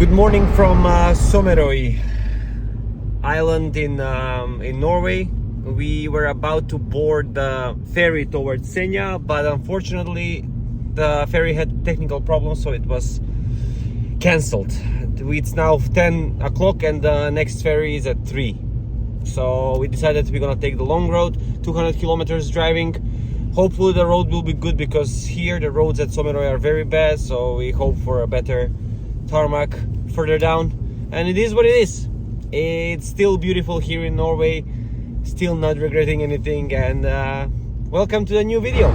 Good morning from Somerøy Island in Norway. We were about to board the ferry towards Senja, but unfortunately the ferry had technical problems, so it was cancelled. It's now 10 o'clock and the next ferry is at 3. So we decided we're gonna take the long road, 200 kilometers driving. Hopefully the road will be good, because here the roads at Somerøy are very bad, so we hope for a better tarmac further down. And it is what it is. It's still beautiful here in Norway, still not regretting anything, and welcome to the new video.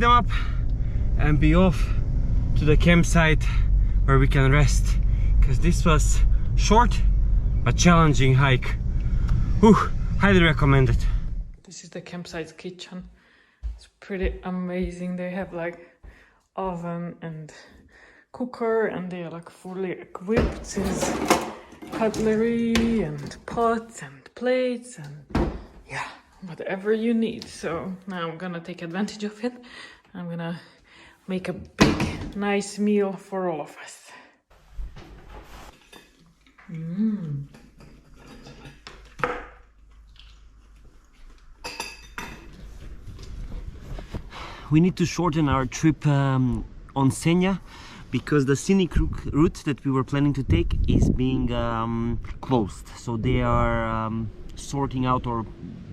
Them up and be off to the campsite where we can rest, because this was short but challenging hike. Whew, highly recommend it. This is the campsite's kitchen. It's pretty amazing. They have like oven and cooker, and they are like fully equipped with cutlery and pots and plates and yeah, whatever you need. So now I'm gonna take advantage of it. I'm gonna make a big, nice meal for all of us. We need to shorten our trip on Senja because the scenic route that we were planning to take is being closed. So they are sorting out or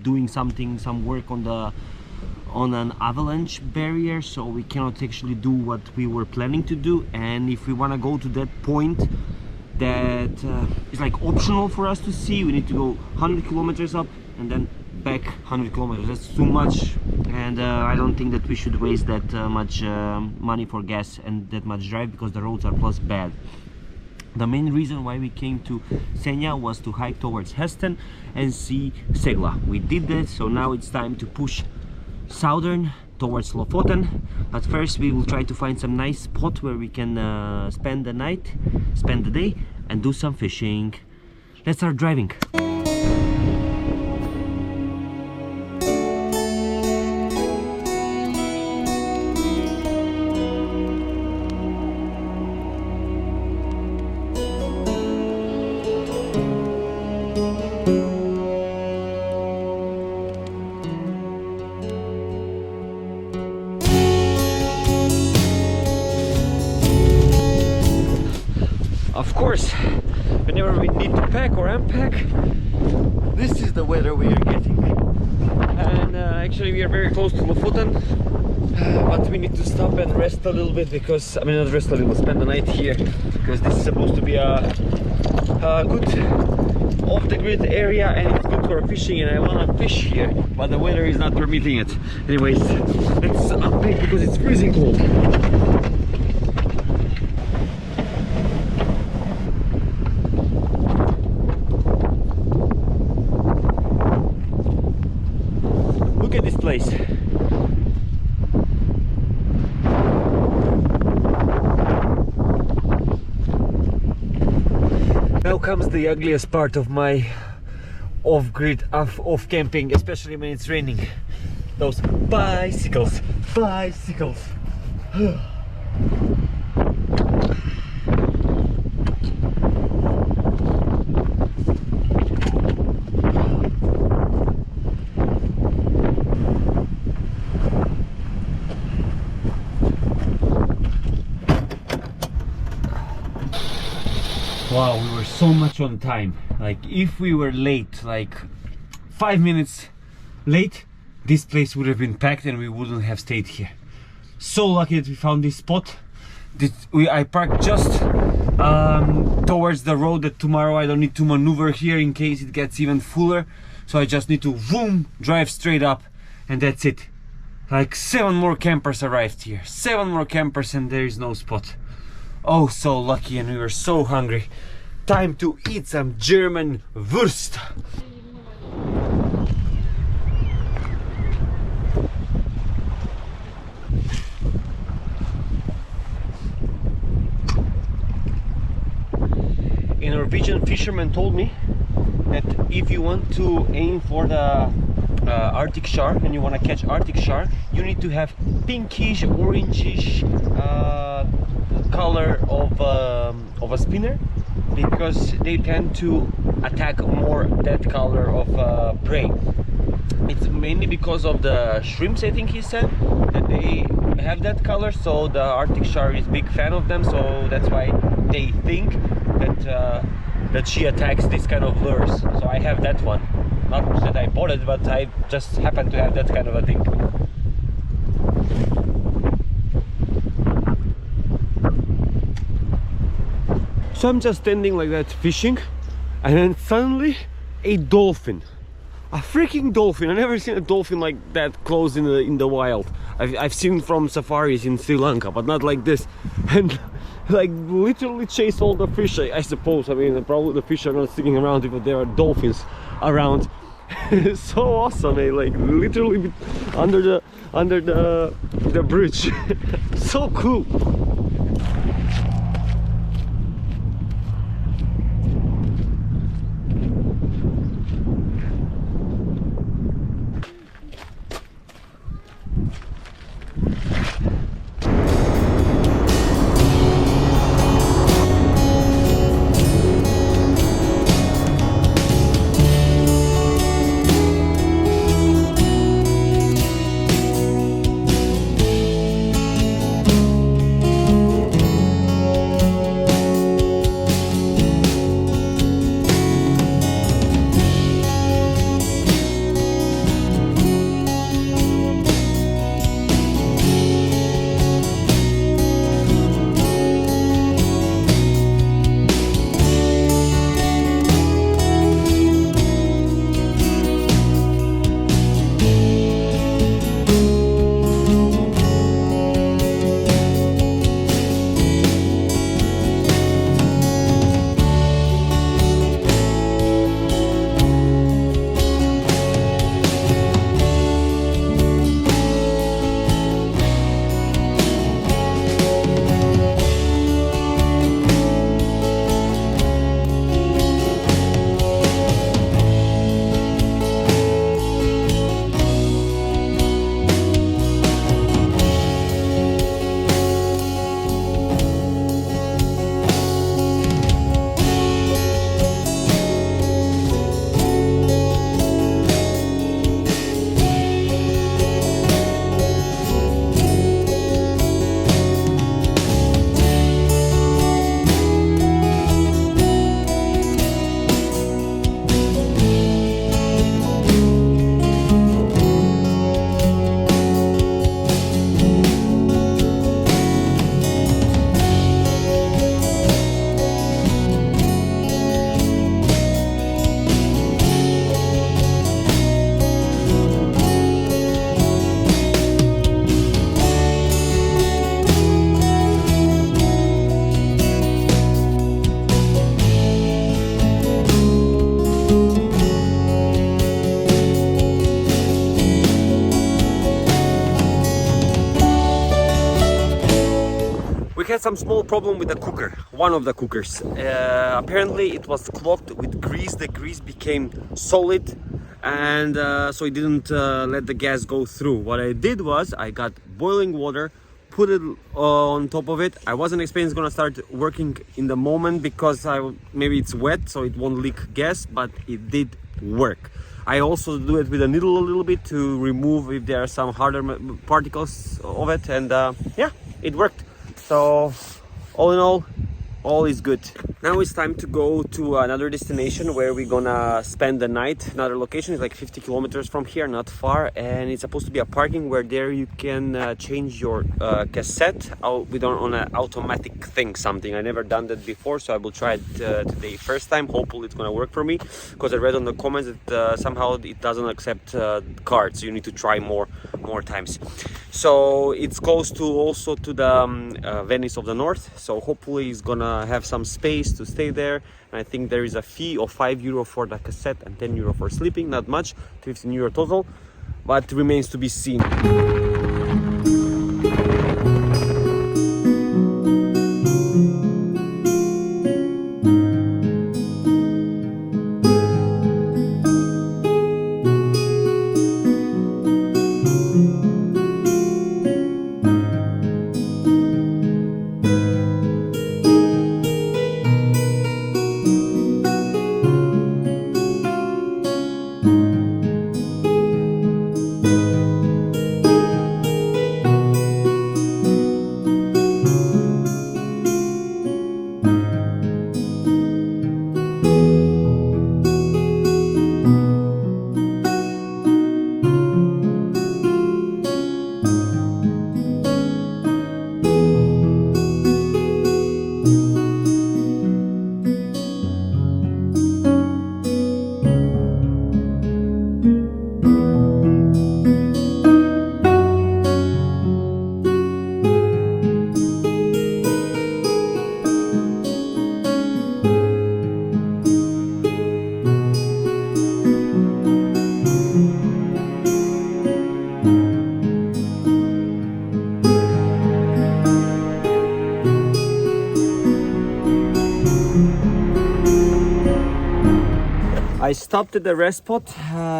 doing some work on an avalanche barrier, so we cannot actually do what we were planning to do. And if we want to go to that point that is like optional for us to see, we need to go 100 kilometers up and then back 100 kilometers. That's too much, and I don't think that we should waste that much money for gas and that much drive, because the roads are plus bad. The main reason why we came to Senja was to hike towards Heston and see Segla. We did that, so now it's time to push southern towards Lofoten. But first we will try to find some nice spot where we can spend the day and do some fishing. Let's start driving. Of course, whenever we need to pack or unpack, this is the weather we are getting. And actually we are very close to Lofoten, but we need to stop and rest a little bit, because, I mean, not rest a little, spend the night here, because this is supposed to be a good off-the-grid area and it's good for fishing, and I want to fish here, but the weather is not permitting it. Anyways, let's unpack because it's freezing cold. Look at this place. Now comes the ugliest part of my off-grid, off-camping, especially when it's raining. Those bicycles. Wow, we were so much on time. Like, if we were late, like 5 minutes late, this place would have been packed and we wouldn't have stayed here. So lucky that we found this spot. I parked just towards the road that tomorrow I don't need to maneuver here in case it gets even fuller. So I just need to boom, drive straight up, and that's it. Like 7 more campers arrived here. 7 more campers and there is no spot. Oh, so lucky, and we were so hungry. Time to eat some German Wurst. A Norwegian fisherman told me that if you want to aim for the Arctic shark and you want to catch Arctic shark, you need to have pinkish, orangish color of a spinner, because they tend to attack more that color of prey. It's mainly because of the shrimps, I think he said, that they have that color, so the Arctic shark is a big fan of them, so that's why they think that she attacks this kind of lures. So I have that one. Not that I bought it, but I just happen to have that kind of a thing. So I'm just standing like that fishing, and then suddenly a dolphin, a freaking dolphin. I've never seen a dolphin like that close in the wild. I've seen from safaris in Sri Lanka, but not like this. And like literally chase all the fish, I suppose. I mean, probably the fish are not sticking around if there are dolphins around. It's so awesome, eh? Like literally under the bridge. So cool. had some small problem with the cooker, one of the cookers. Apparently it was clogged with grease. The grease became solid, and so it didn't let the gas go through. What I did was I got boiling water, put it on top of it. I wasn't expecting it's gonna start working in the moment because maybe it's wet so it won't leak gas, but it did work. I also do it with a needle a little bit to remove if there are some harder particles of it, and yeah, it worked. So all in all is good. Now it's time to go to another destination where we're gonna spend the night. Another location is like 50 kilometers from here, not far, and it's supposed to be a parking where there you can change your cassette with on an automatic thing, something. I never done that before, so I will try it today first time. Hopefully it's gonna work for me, because I read on the comments that somehow it doesn't accept cards, so you need to try more times. So it's close to also to the Venice of the North, so hopefully it's gonna have some space to stay there. And I think there is a fee of €5 for the cassette and €10 for sleeping, not much, €15 total, but remains to be seen. I stopped at the rest spot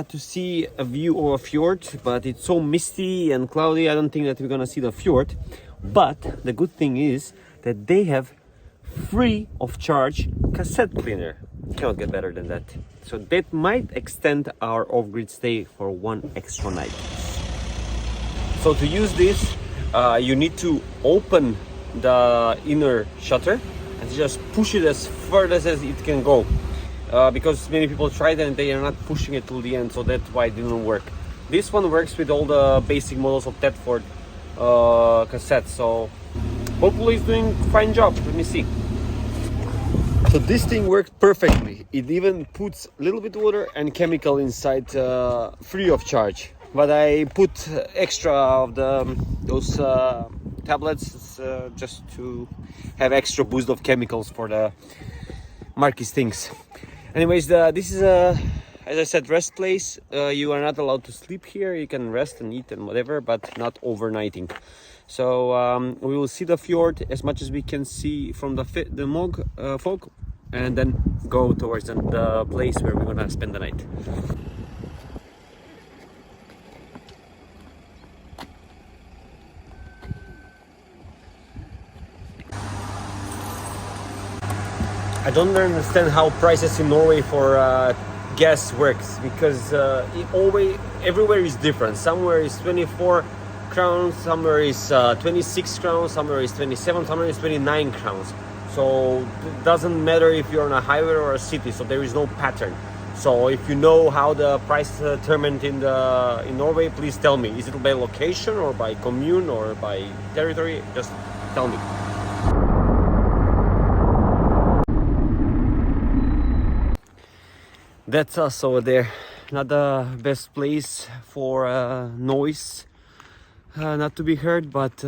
to see a view of a fjord, but it's so misty and cloudy, I don't think that we're gonna see the fjord. But the good thing is that they have free of charge cassette cleaner. Cannot get better than that. So that might extend our off-grid stay for one extra night. So to use this, you need to open the inner shutter and just push it as far as it can go. Because many people tried and they are not pushing it till the end, so that's why it didn't work. This one works with all the basic models of Thetford cassettes, so hopefully it's doing a fine job. Let me see. So this thing worked perfectly. It even puts a little bit of water and chemical inside, free of charge. But I put extra of those tablets just to have extra boost of chemicals for the Marquis things. Anyways, this is as I said, rest place. You are not allowed to sleep here. You can rest and eat and whatever, but not overnighting. So we will see the fjord as much as we can see from the fog, and then go towards the place where we're gonna spend the night. I don't understand how prices in Norway for gas works, because everywhere is different. Somewhere is 24 crowns, somewhere is 26 crowns, somewhere is 27, somewhere is 29 crowns. So it doesn't matter if you're on a highway or a city, so there is no pattern. So if you know how the price is determined in Norway, please tell me. Is it by location or by commune or by territory? Just tell me. That's us over there. Not the best place for noise not to be heard, but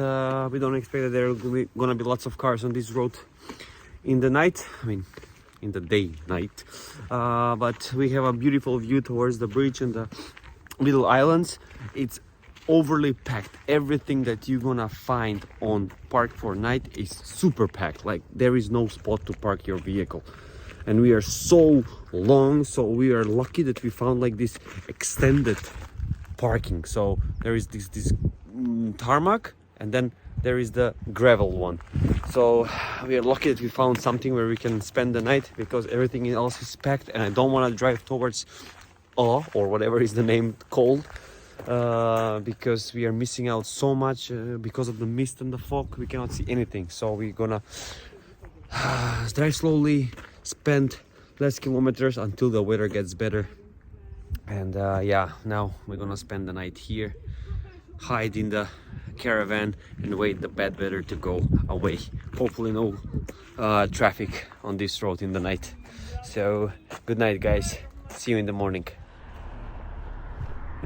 we don't expect that there are gonna be lots of cars on this road in the night. I mean, in the night. But we have a beautiful view towards the bridge and the little islands. It's overly packed. Everything that you're gonna find on Park for Night is super packed. Like there is no spot to park your vehicle, and we are so long, so we are lucky that we found like this extended parking. So there is this tarmac, and then there is the gravel one. So we are lucky that we found something where we can spend the night, because everything else is packed, and I don't want to drive towards or whatever is the name called, because we are missing out so much because of the mist and the fog. We cannot see anything, so we're gonna drive slowly, spend less kilometers until the weather gets better. And yeah, now we're gonna spend the night here, hide in the caravan and wait the bad weather to go away. Hopefully no traffic on this road in the night. So good night, guys, see you in the morning.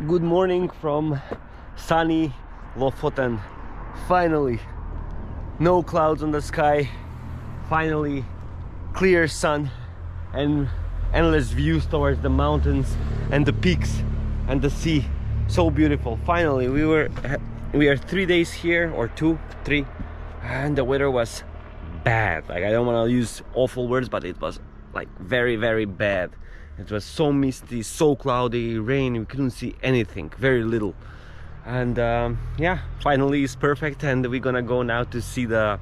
Good morning from sunny Lofoten. Finally, no clouds on the sky, finally clear sun and endless views towards the mountains and the peaks and the sea. So beautiful. Finally, we are 3 days here, or 2, 3, and the weather was bad. Like, I don't want to use awful words, but it was like very, very bad. It was so misty, so cloudy, rain, we couldn't see anything, very little. And yeah, finally it's perfect, and we're gonna go now to see the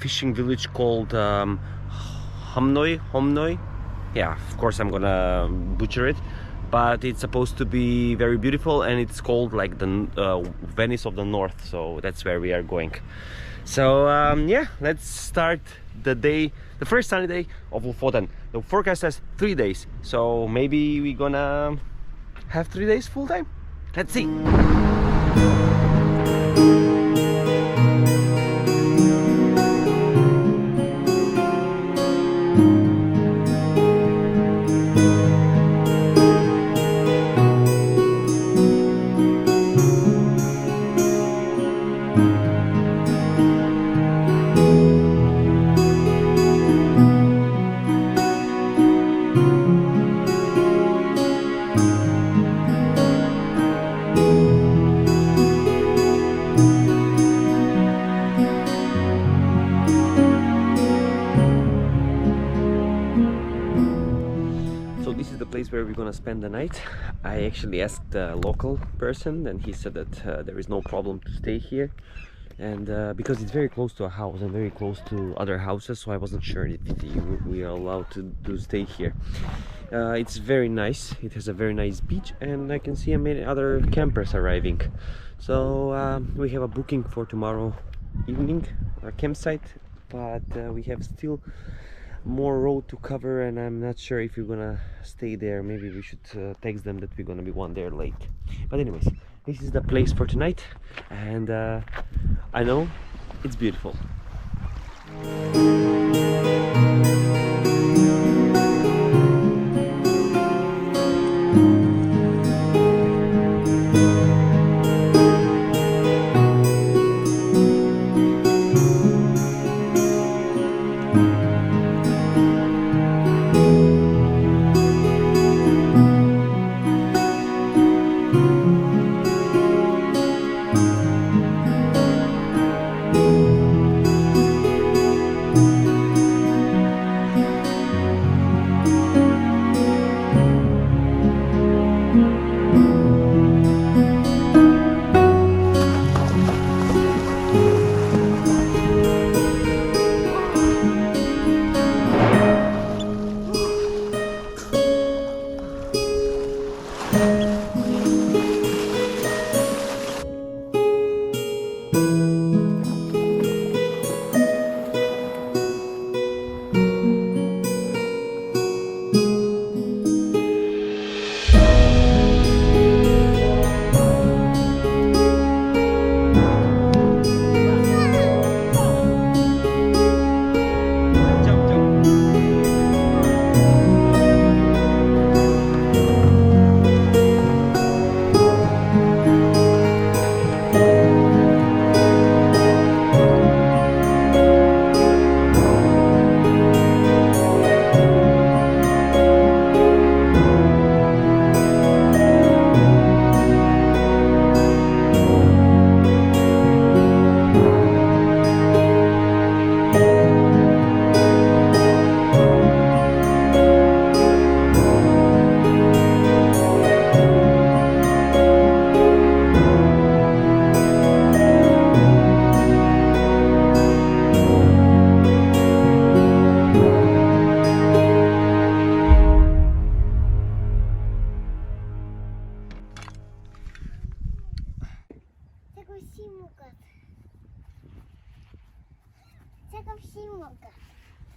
fishing village called Homnoi. Yeah, of course I'm gonna butcher it, but it's supposed to be very beautiful, and it's called like the Venice of the North, so that's where we are going. So yeah, let's start the day, the first sunny day of Lofoten. The forecast says 3 days, so maybe we're gonna have 3 days full time. Let's see. Where we're gonna spend the night. I actually asked the local person, and he said that there is no problem to stay here, and because it's very close to a house and very close to other houses, so I wasn't sure if we are allowed to stay here. It's very nice. It has a very nice beach, and I can see many other campers arriving. So we have a booking for tomorrow evening, our campsite, but we have still more road to cover, and I'm not sure if we're gonna stay there. Maybe we should text them that we're gonna be 1 day late. But anyways, this is the place for tonight, and I know it's beautiful.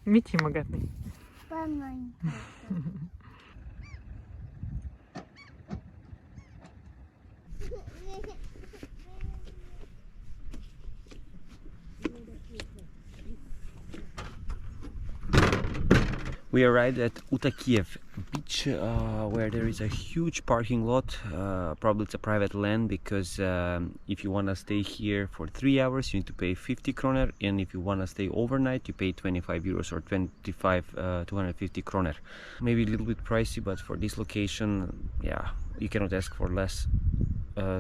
Мити магатный. We arrived at Utakiev beach, where there is a huge parking lot. Probably it's a private land, because if you want to stay here for 3 hours you need to pay 50 kroner, and if you want to stay overnight you pay 25 euros or 250 kroner. Maybe a little bit pricey, but for this location, yeah, you cannot ask for less.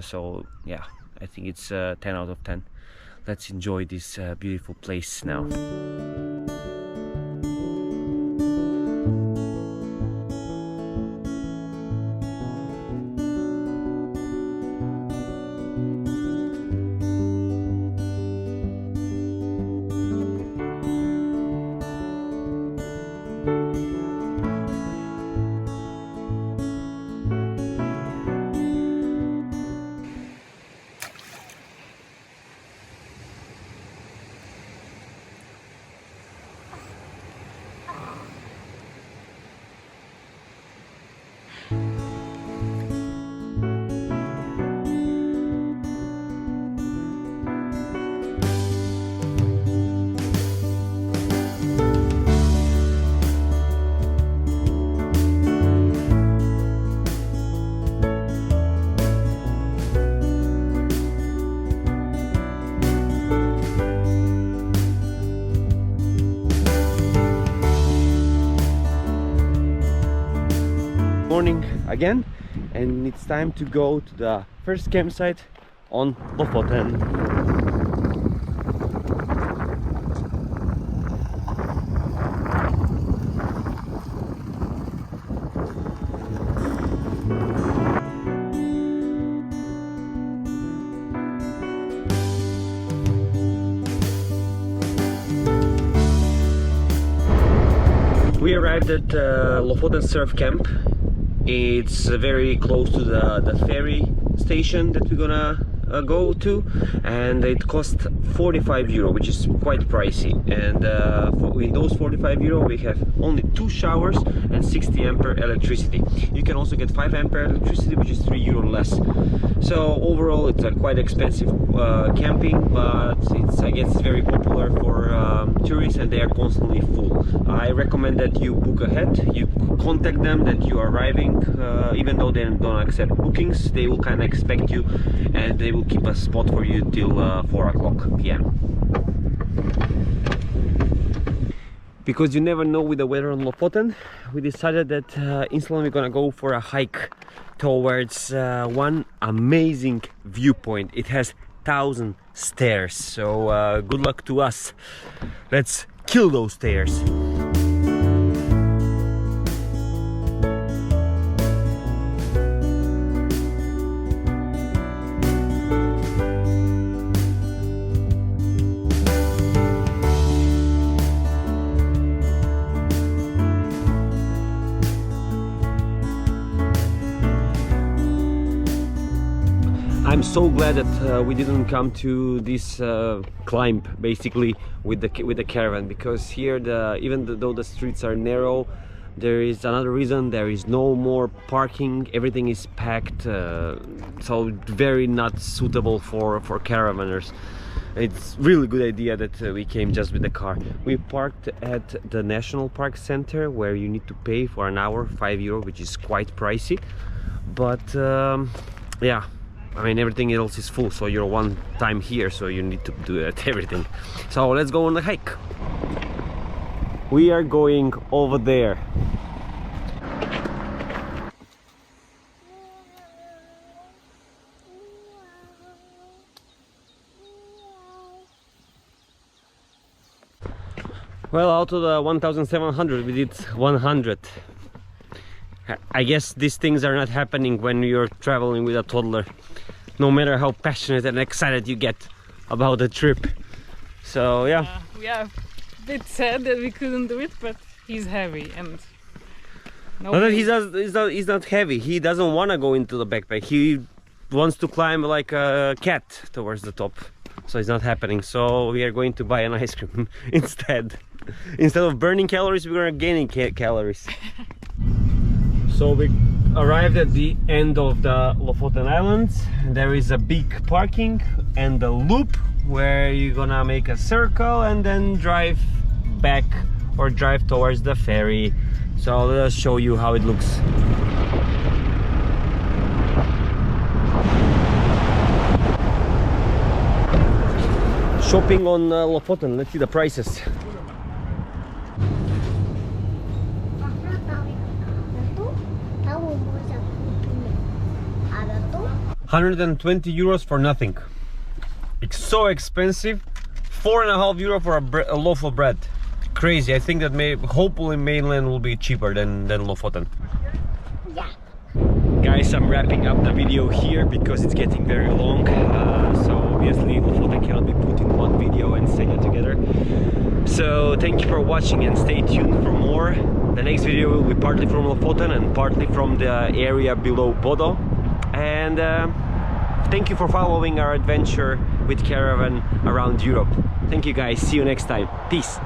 So yeah, I think it's 10 out of 10. Let's enjoy this beautiful place now. Morning again, and it's time to go to the first campsite on Lofoten. We arrived at Lofoten Surf Camp. It's very close to the ferry station that we're gonna go to, and it cost 45 euro, which is quite pricey. And in those 45 euro we have only 2 showers and 60 ampere electricity. You can also get 5 ampere electricity, which is 3 euro less. So overall it's a quite expensive camping, but it's, I guess, very popular for tourists, and they are constantly full. I recommend that you book ahead. You contact them that you are arriving, even though they don't accept bookings. They will kind of expect you, and they will keep a spot for you till 4 o'clock p.m. Because you never know with the weather on Lofoten, we decided that instantly we're gonna go for a hike towards one amazing viewpoint. It has 1,000 stairs, so good luck to us. Let's kill those stairs. I'm so glad that we didn't come to this climb basically with the caravan, because here even though the streets are narrow, there is another reason. There is no more parking, everything is packed, so very not suitable for caravanners. It's really good idea that we came just with the car. We parked at the National Park Center, where you need to pay for an hour 5 euro, which is quite pricey, but yeah, I mean, everything else is full, so you're one time here, so you need to do that, everything. So let's go on the hike. We are going over there. Well, out of the 1,700 we did 100. I guess these things are not happening when you're traveling with a toddler, no matter how passionate and excited you get about the trip. So yeah, we are a bit sad that we couldn't do it, but he's heavy, and no, he's not heavy. He doesn't want to go into the backpack. He wants to climb like a cat towards the top, so it's not happening. So we are going to buy an ice cream instead. Instead of burning calories, we're gonna gaining calories. So we arrived at the end of the Lofoten Islands. There is a big parking and a loop where you're gonna make a circle and then drive back or drive towards the ferry. So let us show you how it looks. Shopping on Lofoten, let's see the prices. 120 euros for nothing. It's so expensive. 4.5 euro for a loaf of bread. Crazy. I think that hopefully mainland will be cheaper than Lofoten. Yeah. Guys, I'm wrapping up the video here because it's getting very long. So obviously Lofoten cannot be put in one video and Senja together. So thank you for watching and stay tuned for more. The next video will be partly from Lofoten and partly from the area below Bodo. And thank you for following our adventure with Caravan around Europe. Thank you guys. See you next time. Peace.